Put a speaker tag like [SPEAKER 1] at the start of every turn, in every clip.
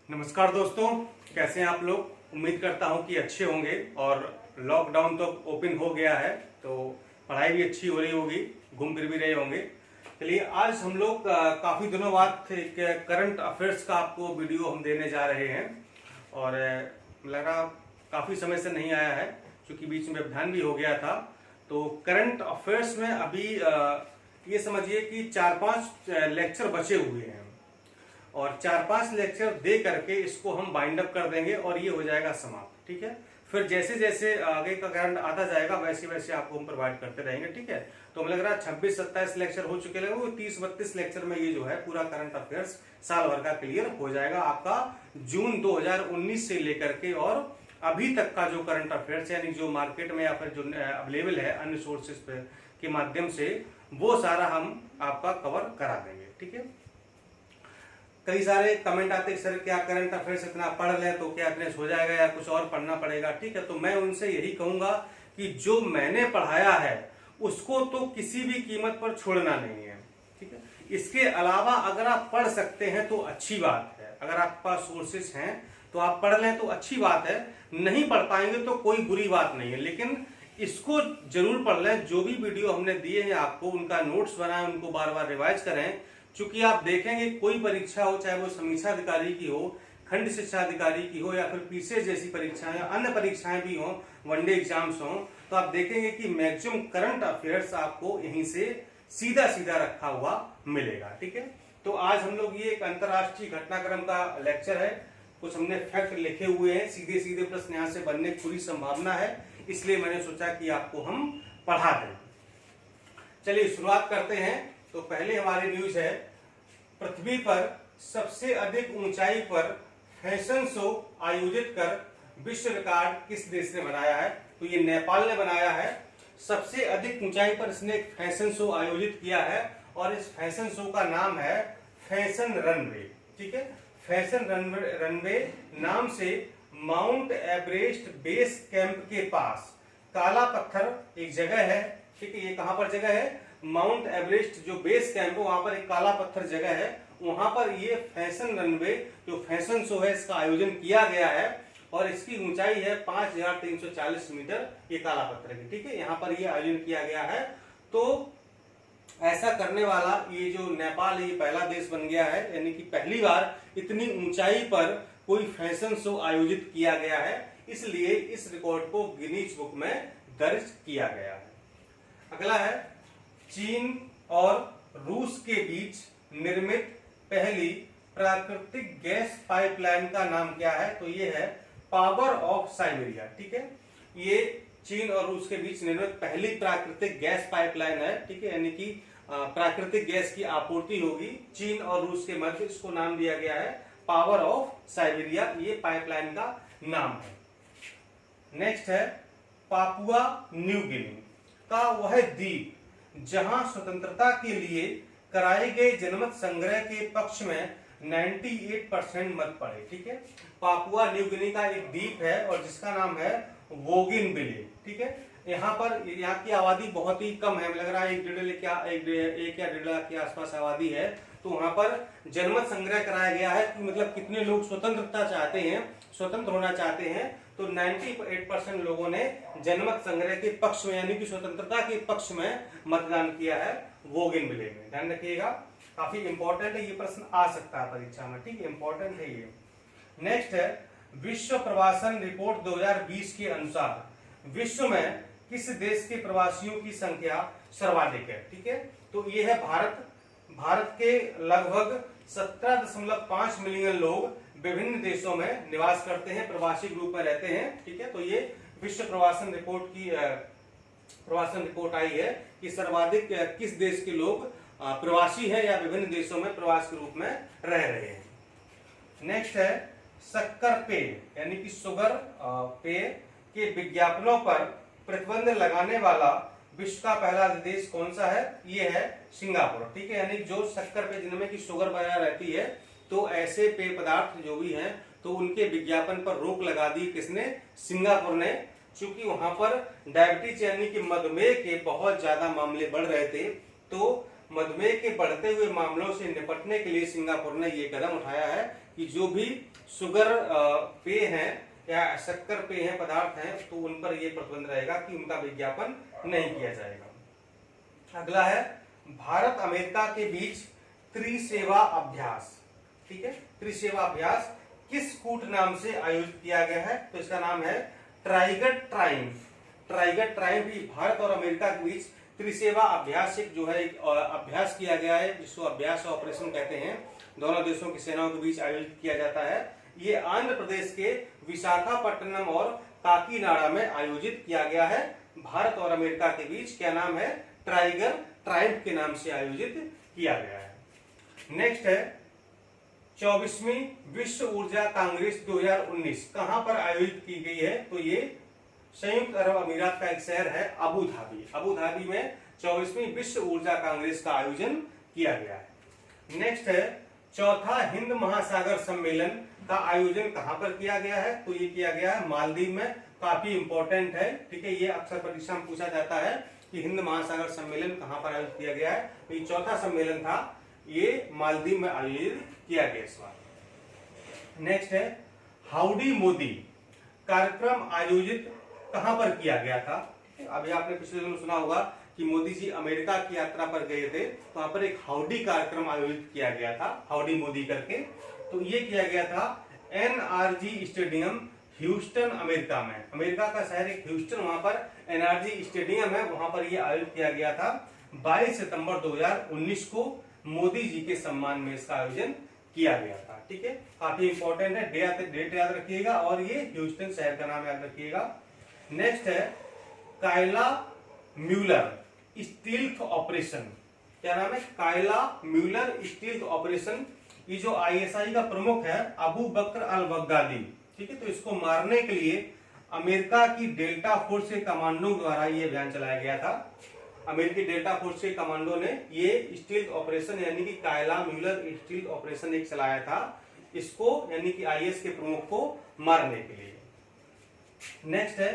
[SPEAKER 1] नमस्कार दोस्तों, कैसे हैं आप लोग। उम्मीद करता हूं कि अच्छे होंगे। और लॉकडाउन तो ओपन हो गया है तो पढ़ाई भी अच्छी हो रही होगी, घूम फिर भी रहे होंगे। चलिए, आज हम लोग काफ़ी दिनों बाद एक करंट अफेयर्स का आपको वीडियो हम देने जा रहे हैं। और लग रहा काफ़ी समय से नहीं आया है क्योंकि बीच में व्यवधान भी हो गया था। तो करंट अफेयर्स में अभी ये समझिए कि 4-5 लेक्चर बचे हुए हैं और 4-5 लेक्चर दे करके इसको हम बाइंड अप कर देंगे और ये हो जाएगा समाप्त। ठीक है, फिर जैसे जैसे आगे का करंट आता जाएगा वैसे वैसे आपको हम प्रोवाइड करते रहेंगे। ठीक है, तो हमें लग रहा है 26-27 लेक्चर हो चुके हैं, 30-32 लेक्चर में ये जो है पूरा करंट अफेयर्स साल भर का क्लियर हो जाएगा आपका। जून 2019 से लेकर के और अभी तक का जो करंट अफेयर्स यानी जो मार्केट में या फिर जो अवेलेबल है अन्य सोर्सेज पे के माध्यम से, वो सारा हम आपका कवर करा देंगे। ठीक है, कई सारे कमेंट आते हैं सर क्या करंट अफेयर्स इतना पढ़ लें तो क्या इतने हो जाएगा या कुछ और पढ़ना पड़ेगा। ठीक है, तो मैं उनसे यही कहूंगा कि जो मैंने पढ़ाया है उसको तो किसी भी कीमत पर छोड़ना नहीं है। ठीक है, इसके अलावा अगर आप पढ़ सकते हैं तो अच्छी बात है, अगर आपके पास सोर्सेस हैं तो आप पढ़ लें तो अच्छी बात है, नहीं पढ़ पाएंगे तो कोई बुरी बात नहीं है, लेकिन इसको जरूर पढ़ लें। जो भी वीडियो हमने दिए हैं आपको उनका नोट्स बनाएं, उनको बार बार रिवाइज करें। चूंकि आप देखेंगे कोई परीक्षा हो, चाहे वो समीक्षा अधिकारी की हो, खंड शिक्षा अधिकारी की हो या फिर पीसीएस जैसी परीक्षाएं या अन्य परीक्षाएं भी हो, वनडे एग्जाम्स हो, तो आप देखेंगे कि मैक्सिमम करंट अफेयर्स आपको यहीं से सीधा सीधा रखा हुआ मिलेगा। ठीक है, तो आज हम लोग ये एक अंतरराष्ट्रीय घटनाक्रम का लेक्चर है, कुछ हमने फैक्ट लिखे हुए हैं, सीधे सीधे प्रश्न यहाँ से बनने की पूरी संभावना है, इसलिए मैंने सोचा कि आपको हम पढ़ा दें। चलिए शुरुआत करते हैं। तो पहले हमारी न्यूज है, पृथ्वी पर सबसे अधिक ऊंचाई पर फैशन शो आयोजित कर विश्व रिकॉर्ड किस देश ने बनाया है। तो ये नेपाल ने बनाया है। सबसे अधिक ऊंचाई पर इसने एक फैशन शो आयोजित किया है और इस फैशन शो का नाम है फैशन रनवे। ठीक है, फैशन रनवे नाम से माउंट एवरेस्ट बेस कैंप के पास काला पत्थर एक जगह है। ठीक है, ये कहां पर जगह है, माउंट एवरेस्ट जो बेस कैंप है वहां पर एक काला पत्थर जगह है, वहां पर ये फैशन रनवे जो फैशन शो है इसका आयोजन किया गया है और इसकी ऊंचाई है 5340 मीटर ये काला पत्थर की। ठीक है, यहाँ पर ये आयोजन किया गया है। तो ऐसा करने वाला ये जो नेपाल है ये पहला देश बन गया है, यानी कि पहली बार इतनी ऊंचाई पर कोई फैशन शो आयोजित किया गया है, इसलिए इस रिकॉर्ड को गिनीज बुक में दर्ज किया गया है। अगला है, चीन और रूस के बीच निर्मित पहली प्राकृतिक गैस पाइपलाइन का नाम क्या है। तो ये है पावर ऑफ साइबेरिया। ठीक है, ये चीन और रूस के बीच निर्मित पहली प्राकृतिक गैस पाइपलाइन है। ठीक है, यानी कि प्राकृतिक गैस की आपूर्ति होगी चीन और रूस के मध्य, इसको नाम दिया गया है पावर ऑफ साइबेरिया, ये पाइपलाइन का नाम है। नेक्स्ट है, पापुआ न्यू गिनी का वह द्वीप जहां स्वतंत्रता के लिए कराए गए जनमत संग्रह के पक्ष में 98% मत पड़े। ठीक है, पापुआ न्यू गिनी का एक द्वीप है और जिसका नाम है बोगिनविले। ठीक है, यहाँ की आबादी बहुत ही कम है, लग रहा है 1 या 1.5 लाख के आसपास आबादी है। तो वहां पर जनमत संग्रह कराया गया है कि मतलब कितने लोग स्वतंत्रता चाहते हैं, स्वतंत्र होना चाहते हैं। तो 98% लोगों ने जनमत संग्रह के पक्ष में यानी कि स्वतंत्रता के पक्ष में मतदान किया है बोगिनविले में। ध्यान रखिएगा, काफी इंपॉर्टेंट है, ये प्रश्न आ सकता है परीक्षा में। ठीक है, इंपॉर्टेंट है ये। नेक्स्ट है, विश्व प्रवासन रिपोर्ट 2020 के अनुसार विश्व में किस देश के प्रवासियों की संख्या सर्वाधिक है। ठीक है, तो ये है भारत। भारत के लगभग 17.5 मिलियन लोग विभिन्न देशों में निवास करते हैं, प्रवासी रूप में रहते हैं। ठीक है, तो ये विश्व प्रवासन रिपोर्ट आई है कि सर्वाधिक किस देश के लोग प्रवासी हैं या विभिन्न देशों में प्रवास के रूप में रह रहे हैं। नेक्स्ट है, शक्कर पेय यानी कि शुगर पेय के विज्ञापनों पर प्रतिबंध लगाने वाला विश्व का पहला देश कौन सा है। ये है सिंगापुर। ठीक है, यानी जो शक्कर पेय जिनमें की शुगर वगैरह रहती है, तो ऐसे पेय पदार्थ जो भी हैं तो उनके विज्ञापन पर रोक लगा दी किसने, सिंगापुर ने। चूंकि वहां पर डायबिटीज यानी कि मधुमेह के बहुत ज्यादा मामले बढ़ रहे थे, तो मधुमेह के बढ़ते हुए मामलों से निपटने के लिए सिंगापुर ने ये कदम उठाया है कि जो भी शुगर पेय हैं या शक्कर पेय हैं, पदार्थ हैं, तो उन पर यह प्रतिबंध रहेगा कि उनका विज्ञापन नहीं किया जाएगा। अगला है भारत अमेरिका के बीच त्रिसेवा अभ्यास। ठीक है, त्रिसेवा अभ्यास किस कूट नाम से आयोजित किया गया है? तो इसका नाम है ट्राइगर ट्राइम्फ। ट्राइगर ट्राइम्फ भारत और अमेरिका के बीच त्रिसेवा अभ्यास एक जो है एक अभ्यास किया गया है, जिसको अभ्यास ऑपरेशन कहते हैं। दोनों देशों की सेनाओं के बीच आयोजित किया जाता है। ये आंध्र प्रदेश के विशाखापट्टनम और काकीनाडा में आयोजित किया गया है। भारत और अमेरिका के बीच क्या नाम है? ट्राइगर ट्राइम्फ के नाम से आयोजित किया गया है। नेक्स्ट है 24वीं विश्व ऊर्जा कांग्रेस 2019 कहां पर आयोजित की गई है? तो ये संयुक्त अरब अमीरात का एक शहर है अबू धाबी। अबू धाबी में 24वीं विश्व ऊर्जा कांग्रेस का आयोजन किया गया है। नेक्स्ट है चौथा हिंद महासागर सम्मेलन का आयोजन कहां पर किया गया है? तो ये किया गया है मालदीव में। काफी इंपॉर्टेंट है, ठीक है, ये अक्सर परीक्षा में पूछा जाता है कि हिंद महासागर सम्मेलन कहां पर आयोजित किया गया है। तो ये चौथा सम्मेलन था, ये मालदीव में आयोजित किया गया इस बार। नेक्स्ट है हाउडी मोदी कार्यक्रम आयोजित कहां पर किया गया था? अभी आपने पिछले दिनों सुना होगा कि मोदी जी अमेरिका की यात्रा पर गए थे, तो वहां पर एक हाउडी कार्यक्रम आयोजित किया गया था, हाउडी मोदी करके। तो ये किया गया था एनआरजी स्टेडियम ह्यूस्टन अमेरिका में। अमेरिका का शहर एक ह्यूस्टन, वहां पर एनआरजी स्टेडियम है, वहां पर यह आयोजित किया गया था 22 सितंबर 2019 को। मोदी जी के सम्मान में इसका आयोजन किया गया था। ठीक है, काफी इंपॉर्टेंट है, डेट याद रखिएगा और ये ह्यूस्टन शहर का नाम याद रखिएगा। नेक्स्ट है कायला म्यूलर स्टील्थ ऑपरेशन। क्या नाम है? Kayla Mueller stealth operation. ये जो आईएसआई का प्रमुख है अबू बकर अल बगदादी, ठीक है, तो इसको मारने के लिए अमेरिका की डेल्टा फोर्स के कमांडो द्वारा ये अभियान चलाया गया था। अमेरिकी डेल्टा फोर्स के कमांडो ने ये स्टील्थ ऑपरेशन यानी कि कायला म्यूलर स्टील्थ ऑपरेशन एक चलाया था, इसको यानी कि आईएस के प्रमुख को मारने के लिए। नेक्स्ट है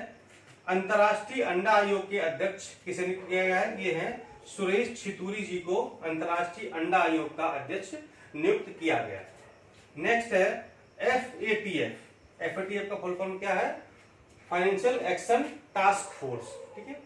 [SPEAKER 1] अंतर्राष्ट्रीय अंडा आयोग के अध्यक्ष किसे नियुक्त किया गया है? ये है सुरेश छितूरी जी को अंतर्राष्ट्रीय अंडा आयोग का अध्यक्ष नियुक्त किया गया है। नेक्स्ट है एफएटीएफ। एफएटीएफ का फुल फॉर्म क्या है? Financial action task force. ठीक है,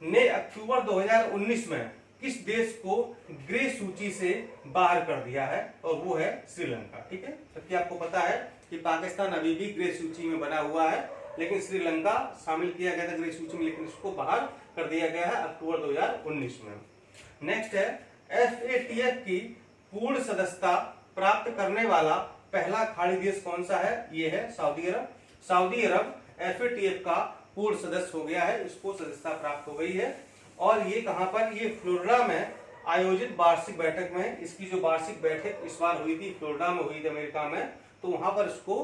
[SPEAKER 1] ने अक्टूबर 2019 में किस देश को ग्रे सूची से बाहर कर दिया है? और वो है श्रीलंका। ठीक है, जबकि आपको पता है कि पाकिस्तान अभी भी ग्रे सूची में बना हुआ है, लेकिन श्रीलंका शामिल किया गया था ग्रे सूची में, लेकिन इसको बाहर कर दिया गया है अक्टूबर 2019 में। नेक्स्ट है एफएटीएफ की पूर्ण सदस्यता प्राप्त करने वाला पहला खाड़ी देश कौन सा है? ये है सऊदी अरब। सऊदी अरब एफएटीएफ का पूर्ण सदस्य हो गया है, इसको सदस्यता प्राप्त हो गई है। और ये कहां पर? ये फ्लोरिडा में आयोजित वार्षिक बैठक में, इसकी जो वार्षिक बैठक इस बार हुई थी फ्लोरिडा में हुई थी अमेरिका में, तो वहां पर इसको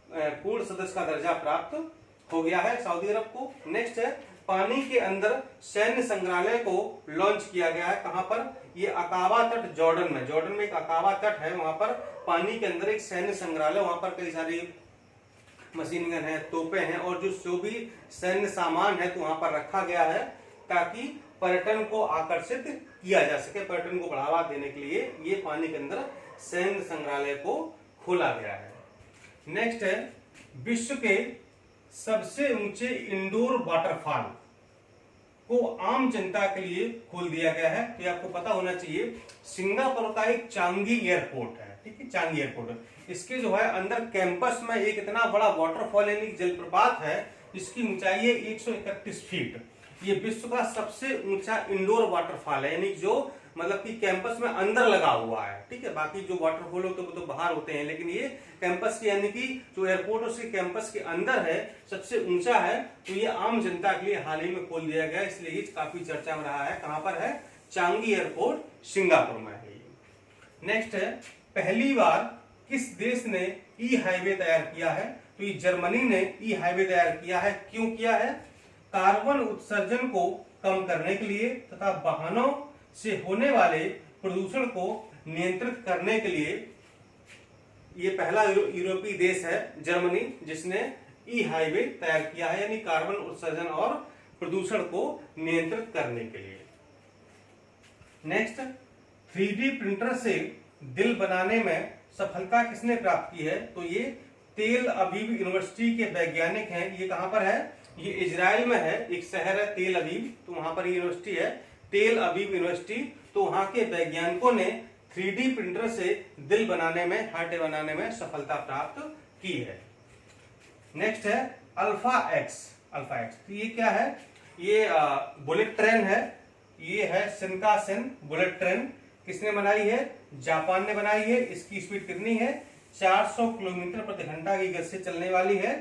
[SPEAKER 1] पूर्ण सदस्य का दर्जा प्राप्त हो गया है सऊदी अरब को। नेक्स्ट है पानी के अंदर सैन्य संग्रहालय को लॉन्च किया गया है। कहां पर? ये अकाबा तट जॉर्डन में। जॉर्डन में एक अकाबा तट है, वहां पर पानी के अंदर एक सैन्य संग्रहालय, वहां पर कई सारी मशीन गन है, तोपे हैं और जो भी सैन्य सामान है तो वहां पर रखा गया है ताकि पर्यटन को आकर्षित किया जा सके। पर्यटन को बढ़ावा देने के लिए ये पानी के अंदर सैन्य संग्रहालय को खोला गया है। नेक्स्ट है विश्व के सबसे ऊंचे इंडोर वाटरफॉल को आम जनता के लिए खोल दिया गया है। तो आपको पता होना चाहिए सिंगापुर का एक चांगी एयरपोर्ट है, ठीक है, चांगी एयरपोर्ट। इसके जो है अंदर कैंपस में एक इतना बड़ा वाटरफॉल यानी जलप्रपात है, इसकी ऊंचाई है 131 फीट। ये विश्व का सबसे ऊंचा इंडोर वाटरफॉल है, यानी जो मतलब कि कैंपस में अंदर लगा हुआ है। ठीक है, बाकी जो वाटरफॉल होते हैं वो तो बाहर होते हैं, लेकिन ये कैंपस के यानी कि जो एयरपोर्ट है उसके कैंपस के अंदर है, सबसे ऊंचा है। तो ये आम जनता के लिए हाल ही में खोल दिया गया, इसलिए ये काफी चर्चा में रहा है। कहां पर है? चांगी एयरपोर्ट सिंगापुर में है। नेक्स्ट है पहली बार किस देश ने ई हाईवे तैयार किया है? तो ये जर्मनी ने ई हाईवे तैयार किया है। क्यों किया है? कार्बन उत्सर्जन को कम करने के लिए तथा वाहनों से होने वाले प्रदूषण को नियंत्रित करने के लिए ये पहला यूरोपीय देश है जर्मनी जिसने ई हाईवे तैयार किया है, यानी कार्बन उत्सर्जन और प्रदूषण को नियंत्रित करने के लिए। नेक्स्ट 3D प्रिंटर से दिल बनाने में सफलता किसने प्राप्त की है? तो ये तेल अवीव यूनिवर्सिटी के वैज्ञानिक हैं। ये कहां पर है? ये इजराइल में है, एक शहर है तेल अवीव, तो वहां पर ये यूनिवर्सिटी है तेल अवीव यूनिवर्सिटी। तो वहां के वैज्ञानिकों ने 3D प्रिंटर से दिल बनाने में, हार्ट बनाने में सफलता प्राप्त की है। नेक्स्ट है अल्फा एक्स। अल्फा एक्स, तो ये क्या है? ये बुलेट ट्रेन है। ये है शिनकानसेन बुलेट ट्रेन। किसने बनाई है? जापान ने बनाई है। इसकी स्पीड कितनी है? 400 किलोमीटर प्रति घंटा की गति से चलने वाली है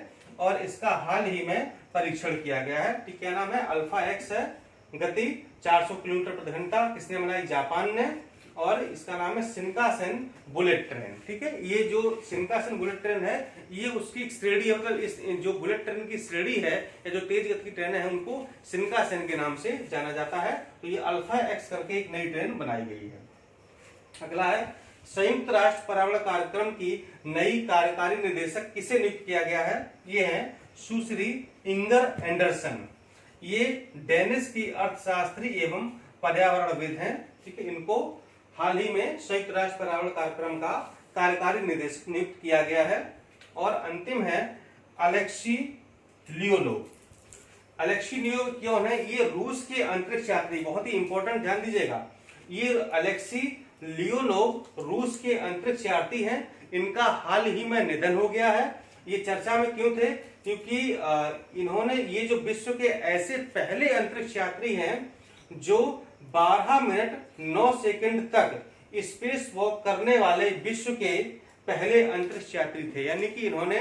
[SPEAKER 1] और इसका हाल ही में परीक्षण किया गया है। ठीक, क्या नाम है? अल्फा एक्स है। गति 400 किलोमीटर प्रति घंटा। किसने बनाई? जापान ने। और इसका नाम है शिनकानसेन बुलेट ट्रेन। ठीक है, ये जो शिनकानसेन बुलेट ट्रेन है, ये उसकी श्रेणी, मतलब इस जो बुलेट ट्रेन की श्रेणी है या जो तेज गति की ट्रेन है, उनको शिनकानसेन के नाम से जाना जाता है। तो ये अल्फा एक्स करके एक नई ट्रेन बनाई गई है। अगला है संयुक्त राष्ट्र पर्यावरण कार्यक्रम की नई कार्यकारी निदेशक किसे नियुक्त किया गया है? ये है सुश्री इंगर एंडरसन। ये डेनिश की अर्थशास्त्री एवं पर्यावरणविद हैं। ठीक है, इनको हाल ही में संयुक्त राष्ट्र पर्यावरण कार्यक्रम का कार्यकारी निदेशक नियुक्त किया गया है। और अंतिम है अलेक्सी लियोनोव। अलेक्सी लियोनोव क्यों है? ये रूस के अंतरिक्ष यात्री, बहुत ही इंपॉर्टेंट, ध्यान दीजिएगा। ये अलेक्सी लियोनोव रूस के अंतरिक्ष यात्री हैं। इनका हाल ही में निधन हो गया है। ये चर्चा में क्यों थे? क्योंकि इन्होंने, ये जो विश्व के ऐसे पहले अंतरिक्ष यात्री हैं जो 12 मिनट 9 सेकंड तक स्पेस वॉक करने वाले विश्व के पहले अंतरिक्ष यात्री थे। यानी कि इन्होंने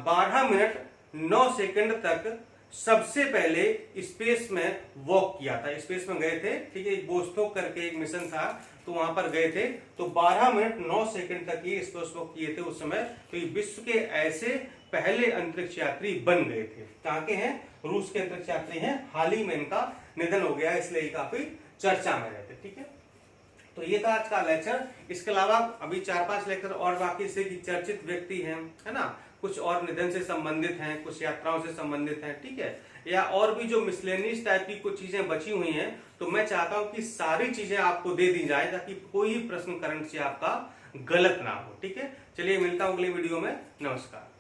[SPEAKER 1] 12 मिनट 9 सेकंड तक सबसे पहले स्पेस में वॉक किया था, स्पेस में गए थे। ठीक है, बोस्तोक करके एक मिशन था, तो वहां पर गए थे। तो 12 मिनट 9 सेकंड तक ये स्पेस वॉक किए थे उस समय। तो ये विश्व के ऐसे पहले अंतरिक्ष यात्री बन गए थे। कहां के हैं? रूस के अंतरिक्ष यात्री हैं। हाल ही में इनका निधन हो गया, इसलिए काफी चर्चा में रहते। ठीक है, तो ये था आज का लेक्चर। इसके अलावा अभी 4-5 लेक्चर और बाकी से कि चर्चित व्यक्ति हैं, है ना, कुछ और निधन से संबंधित हैं, कुछ यात्राओं से संबंधित हैं। ठीक है, या और भी जो मिसलेनियस टाइप की कुछ चीजें बची हुई हैं, तो मैं चाहता हूं कि सारी चीजें आपको दे दी जाए ताकि कोई प्रश्न करंट से आपका गलत ना हो। ठीक है, चलिए मिलता हूं अगले वीडियो में। नमस्कार।